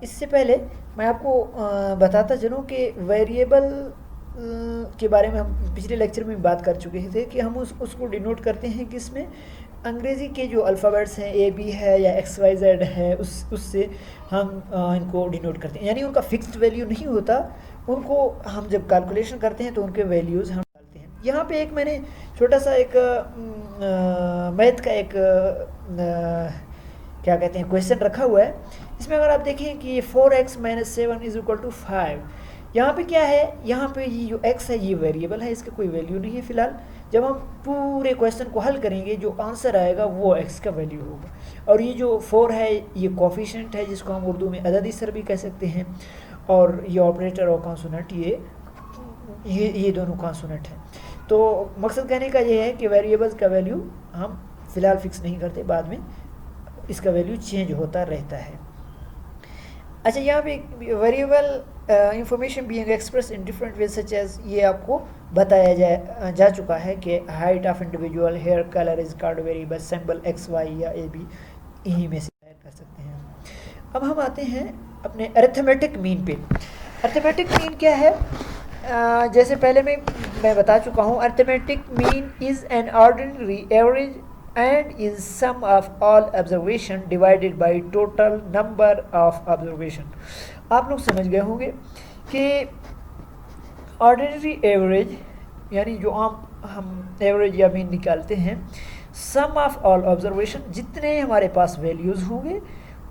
इससे पहले मैं आपको बताता चलूँ कि वेरिएबल के बारे में हम पिछले लेक्चर में बात कर चुके थे कि हम उसको डिनोट करते हैं कि इसमें अंग्रेज़ी के जो अल्फ़ाबेट्स हैं ए बी है या एक्स वाई जेड है उससे हम इनको डिनोट करते हैं, यानी उनका फिक्स्ड वैल्यू नहीं होता, उनको हम जब कैलकुलेशन करते हैं तो उनके वैल्यूज़ हम डालते हैं। यहाँ पे एक मैंने छोटा सा एक मैथ का एक क्या कहते हैं क्वेश्चन रखा हुआ है। इसमें अगर आप देखें कि ये 4x - 7 इज इक्वल टू 5, यहाँ पे क्या है, यहाँ पे ये जो x है ये वेरिएबल है, इसका कोई वैल्यू नहीं है फ़िलहाल। जब हम पूरे क्वेश्चन को हल करेंगे जो आंसर आएगा वो x का वैल्यू होगा, और ये जो 4 है ये कोफिशिएंट है जिसको हम उर्दू में अददी सर भी कह सकते हैं, और ये ऑपरेटर और कॉन्सोनेंट ये दोनों कॉन्सोनेंट हैं। तो मकसद कहने का ये है कि वेरिएबल्स का वैल्यू हम फ़िलहाल फिक्स नहीं करते, बाद में इसका वैल्यू चेंज होता रहता है। अच्छा, यहाँ पे variable information being express in different way such as, ये आपको बताया जा चुका है कि height of individual, hair colour is called variable, symbol X Y या ए बी इन्हीं में से जाहिर कर सकते हैं। अब हम आते हैं अपने अरिथमेटिक मीन पे। अरिथमेटिक मीन क्या है? जैसे पहले मैं बता चुका हूँ, arithmetic mean is an ordinary average and is sum of all observation divided by total number of observation। आप लोग समझ गए होंगे कि ऑर्डिनरी एवरेज यानी जो आम हम एवरेज या मीन निकालते हैं, सम ऑफ ऑल ऑब्जर्वेशन, जितने हमारे पास वैल्यूज़ होंगे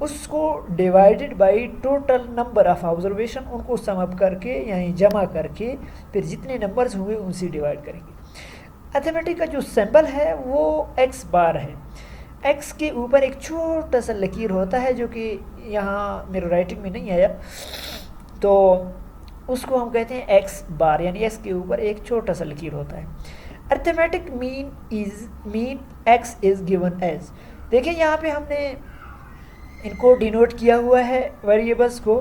उसको divided by total number of observation, उनको सम अप करके यानी जमा करके फिर जितने नंबर्स होंगे उनसे डिवाइड करेंगे। अरिथमेटिक का जो सिंबल है वो x बार है। x के ऊपर एक छोटा सा लकीर होता है जो कि यहाँ मेरे राइटिंग में नहीं आया, तो उसको हम कहते हैं x बार, यानी x के ऊपर एक छोटा सा लकीर होता है। Arithmetic mean x is given as, देखिए यहाँ पे हमने इनको डिनोट किया हुआ है वेरिएबल्स को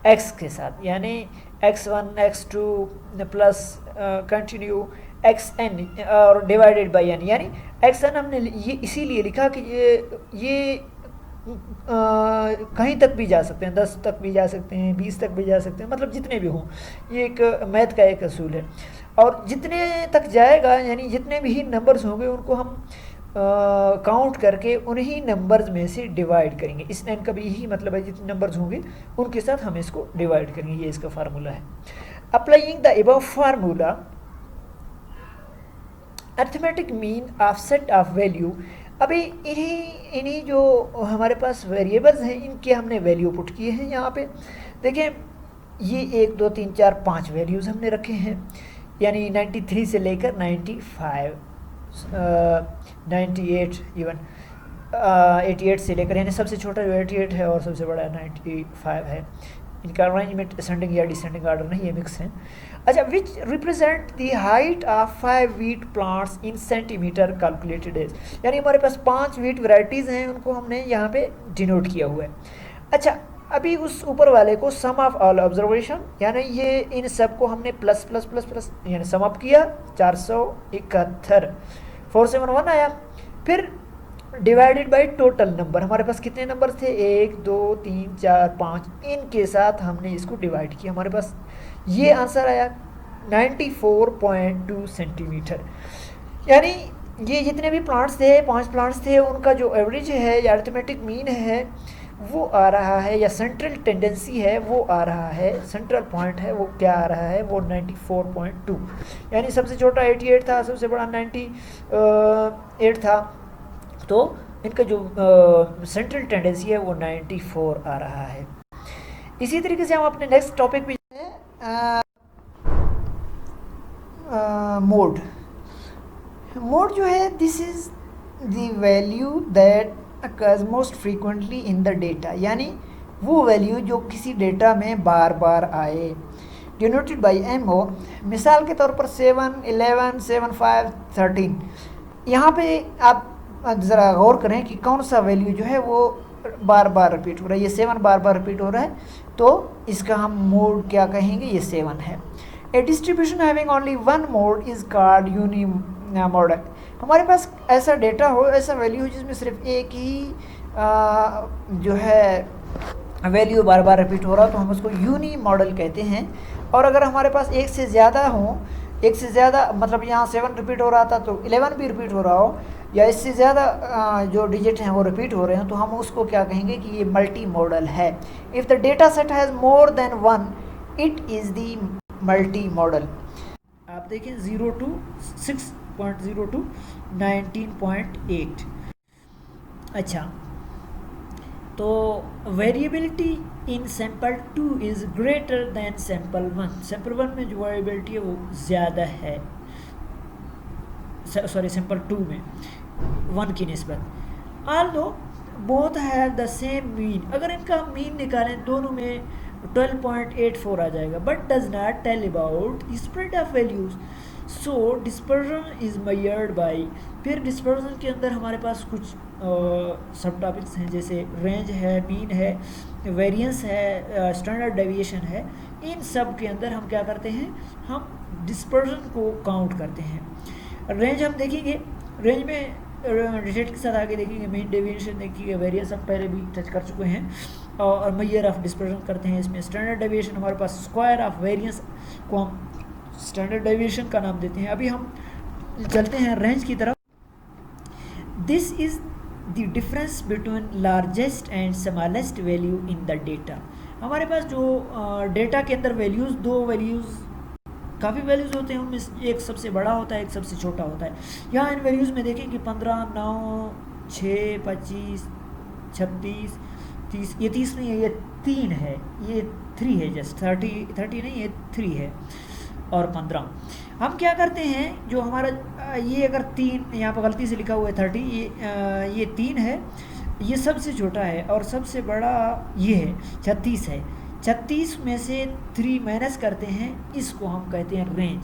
x के साथ, यानी x1 x2 plus continue xn और डिवाइडेड बाई n, यानी xn हमने ये इसीलिए लिखा कि ये कहीं तक भी जा सकते हैं, 10 तक भी जा सकते हैं, 20 तक भी जा सकते हैं, मतलब जितने भी हों, ये एक मैथ का एक असूल है। और जितने तक जाएगा यानी जितने भी नंबर्स होंगे उनको हम काउंट करके उन्हीं नंबर्स में से डिवाइड करेंगे। इस n का भी यही मतलब है, जितने नंबर्स होंगे उनके साथ हम इसको डिवाइड करेंगे, ये इसका फार्मूला है। Applying the above formula arithmetic mean of set of value, अभी इन्हीं जो हमारे पास वेरिएबल्स हैं इनके हमने वैल्यू पुट किए हैं। यहाँ पे देखें, ये 1 2 3 4 5 वैल्यूज़ हमने रखे हैं, यानी 93 से लेकर 95 98 इवन 88 से लेकर, यानी सबसे छोटा जो 88 है और सबसे बड़ा 95 है। इनका अरेंजमेंट असेंडिंग या डिसेंडिंग ऑर्डर नहीं है, मिक्स हैं। अच्छा, which represent the height of 5 wheat plants in centimetre calculated as, यानी हमारे पास 5 वीट वैरायटीज़ हैं, उनको हमने यहाँ पे डिनोट किया हुआ है। अच्छा, अभी उस ऊपर वाले को सम ऑफ ऑल ऑब्जर्वेशन, यानी ये इन सब को हमने प्लस प्लस प्लस प्लस यानी सम अप किया, 471 471 आया। फिर डिवाइडेड बाय टोटल नंबर, हमारे पास कितने नंबर थे, 1 2 3 4 5, इनके साथ हमने इसको डिवाइड किया, हमारे पास ये आंसर आया 94.2 सेंटीमीटर। यानी ये जितने भी प्लांट्स थे, 5 प्लांट्स थे, उनका जो एवरेज है या अरिथमेटिक मीन है वो आ रहा है, या सेंट्रल टेंडेंसी है वो आ रहा है, सेंट्रल पॉइंट है वो क्या आ रहा है, वो 94.2, यानी सबसे छोटा 88 था, सबसे बड़ा 98 था, तो इनका जो सेंट्रल टेंडेंसी है वो 94 आ रहा है। इसी तरीके से हम अपने नेक्स्ट टॉपिक पे मोड जो है, this is the value that occurs most frequently in the data, यानी वो वैल्यू जो किसी डेटा में बार बार आए, डिनोटेड बाई MO। मिसाल के तौर पर 7 11 7 5 13, यहाँ पे आप ज़रा गौर करें कि कौन सा वैल्यू जो है वो बार बार रिपीट हो रहा है। ये 7 बार बार रिपीट हो रहा है, तो इसका हम मोड क्या कहेंगे, ये 7 है। A distribution having only one mode is called unimodal, हमारे पास ऐसा डेटा हो, ऐसा वैल्यू हो जिसमें सिर्फ एक ही जो है वैल्यू बार बार रिपीट हो रहा तो हम उसको यूनी मॉडल कहते हैं। और अगर हमारे पास एक से ज़्यादा हो, एक से ज़्यादा मतलब यहाँ 7 रिपीट हो रहा था तो 11 भी रिपीट हो रहा हो, या इससे ज़्यादा जो डिजिट हैं वो रिपीट हो रहे हैं, तो हम उसको क्या कहेंगे कि ये मल्टी मॉडल है। If the data set has more than 1 it is the multi modal. आप देखें 0 to 6.0 to 19.8। अच्छा, तो variability in sample 2 is greater than sample 1। Sample 1 में जो वेरिएबिलिटी है वो ज़्यादा है, सॉरी सैम्पल 2 में 1 की निस्बत। Although both have the same mean, अगर इनका मीन निकालें दोनों में 12.84 आ जाएगा, but does not tell about spread of values. So dispersion is measured by, फिर डिस्पर्जन के अंदर हमारे पास कुछ सब टॉपिक्स हैं, जैसे रेंज है, मीन है, वेरिएंस है, स्टैंडर्ड डेविएशन है। इन सब के अंदर हम क्या करते हैं, हम डिस्पर्जन को काउंट करते हैं। रेंज हम देखेंगे, रेंज में डिजिट के साथ आगे देखेंगे, मीन डेविएशन देखेंगे, वेरिएंस हम पहले भी टच कर चुके हैं, और मेजर ऑफ डिस्पर्जन करते हैं। इसमें स्टैंडर्ड डेविएशन हमारे पास स्क्वायर ऑफ वेरिएंस को हम स्टैंडर्ड डेविएशन का नाम देते हैं। अभी हम चलते हैं रेंज की तरफ। This is the difference between largest and smallest value in the data. हमारे पास जो डेटा के अंदर वैल्यूज़, दो वैल्यूज़, काफ़ी वैल्यूज़ होते हैं, उनमें एक सबसे बड़ा होता है, एक सबसे छोटा होता है। यहाँ इन वैल्यूज़ में देखें कि 15, 9, 6, 25, 36, 30, ये 30 नहीं है, ये 3 है, ये 3 है, जस्ट 30 नहीं, ये 3 है, और 15। हम क्या करते हैं, जो हमारा ये अगर 3 यहाँ पर गलती से लिखा हुआ है 30, ये 3 है, ये सबसे छोटा है, और सबसे बड़ा ये है 36 है। 36 में से 3 माइनस करते हैं, इसको हम कहते हैं रेंज।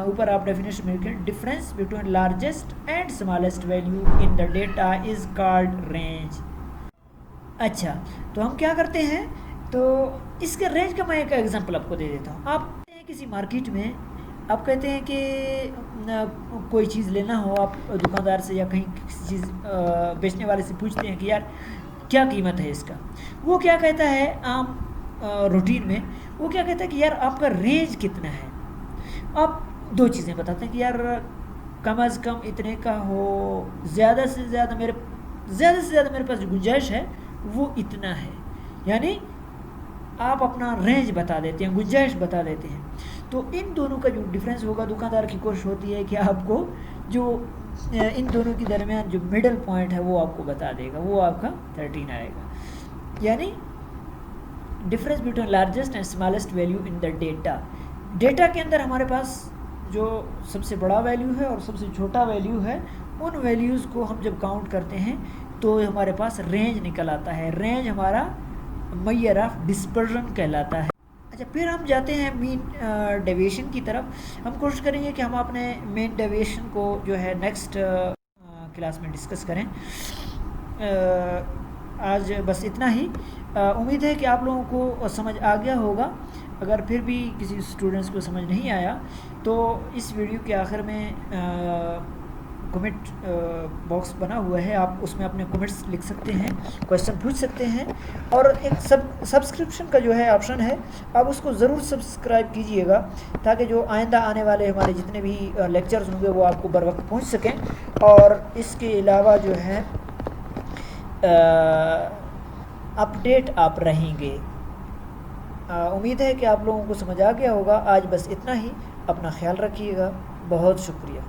ऊपर आप डेफिनेशन में लिखें, difference between largest and smallest value in the data is called range. अच्छा, तो हम क्या करते हैं, तो इसके रेंज का मैं एक एग्जांपल आपको दे देता हूँ। आप किसी मार्केट में आप कहते हैं कि कोई चीज़ लेना हो, आप दुकानदार से या कहीं किसी चीज़ बेचने वाले से पूछते हैं कि यार क्या कीमत है इसका। वो क्या कहता है, आम रूटीन में वो क्या कहता है कि यार आपका रेंज कितना है। आप दो चीज़ें बताते हैं कि यार कम अज़ कम इतने का हो, ज़्यादा से ज़्यादा मेरे पास गुंजाइश है वो इतना है, यानी आप अपना रेंज बता देते हैं, गुंजाइश बता देते हैं। तो इन दोनों का जो डिफरेंस होगा, दुकानदार की कोशिश होती है कि आपको जो इन दोनों के दरमियान जो मिडल पॉइंट है वो आपको बता देगा, वो आपका 13 आएगा। यानी difference between largest and smallest value in the data. Data के अंदर हमारे पास जो सबसे बड़ा वैल्यू है और सबसे छोटा वैल्यू है, उन वैल्यूज़ को हम जब काउंट करते हैं तो हमारे पास रेंज निकल आता है। रेंज हमारा मेजर ऑफ डिस्पर्जन कहलाता है। अच्छा, फिर हम जाते हैं मीन डेविएशन की तरफ। हम कोशिश करेंगे कि हम अपने मीन डेविएशन को जो है नेक्स्ट क्लास में डिस्कस करें। आज बस इतना ही। उम्मीद है कि आप लोगों को समझ आ गया होगा। अगर फिर भी किसी स्टूडेंट्स को समझ नहीं आया तो इस वीडियो के आखिर में कमेंट बॉक्स बना हुआ है, आप उसमें अपने कमेंट्स लिख सकते हैं, क्वेश्चन पूछ सकते हैं। और एक सब्सक्रिप्शन का जो है ऑप्शन है, आप उसको ज़रूर सब्सक्राइब कीजिएगा ताकि जो आइंदा आने वाले हमारे जितने भी लेक्चर्स होंगे वो आपको बर वक्त पहुँच सकें। और इसके अलावा जो है अपडेट आप रहेंगे। उम्मीद है कि आप लोगों को समझ आ गया होगा। आज बस इतना ही। अपना ख्याल रखिएगा। बहुत शुक्रिया।